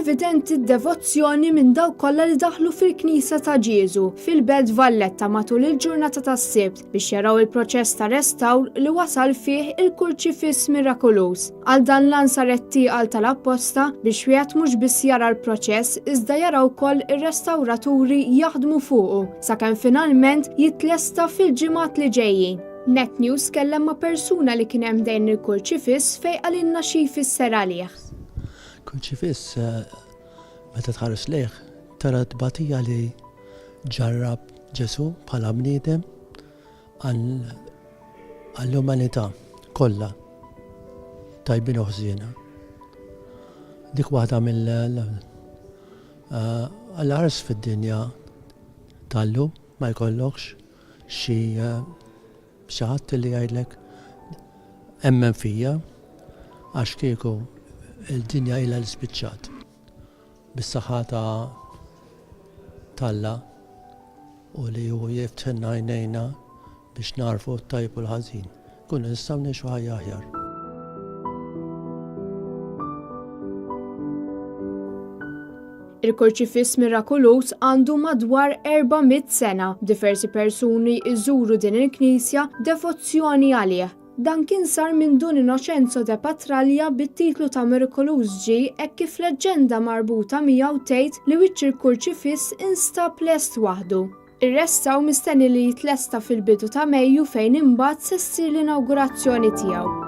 evidenti d-devozzjoni minn dawk kollha li daħlu fil-Knisja ta' Ġiesu fil-Belt Valletta matul il-ġurnata tas-Sibt biex jaraw il-proċess ta' restawr li wasal fih il-kurċifiss mirakulus. Għal dan lan saret tieqal tal-apposta biex wieħed mhux biss jara l-proċess iżda jaraw wkoll ir-restawraturi jaħdmu fuqu sakemm finalment jitlesta fil-ġimgħat li ġejjin. Net News kellem ma' persuna li kien hemm dejn il-kurċifiss fejn qalilna xi jfisser għalih. Kurċifiss meta tħares lejh tara tbatija li ġarrab Ġesu bħala bniedem għall-umanità kollha tajbin u ħżiena. Dik waħda mill-ars fid-dinja tal-lum ma jkollokx xi ħadd li jgħidlek emmen fija għax kieku il-dinja ilha l-spiċċat bis-saħħa tal-Alla u li hu jiftħilna għajnejna biex narfu t-tajb u l-ħażin. Kunu nistgħu ngħixu ħajja aħjar. Il-kurċifiss mirakulus għandu madwar 400 sena. Diversi persuni iżuru din il-Knisja devozzjoni għalih. Dan kien sar minn Dun Innocenzo de Patraglia bit-titlu ta' Miraculous G hekk kif leġġenda marbuta miegħu tgħid li wiċċ il-kurċifiss instab lest waħdu. Ir-restaw mistenni li jitlesta fil-bidu ta' Mejju fejn imbagħad se ssir l-inawgurazzjoni tiegħu.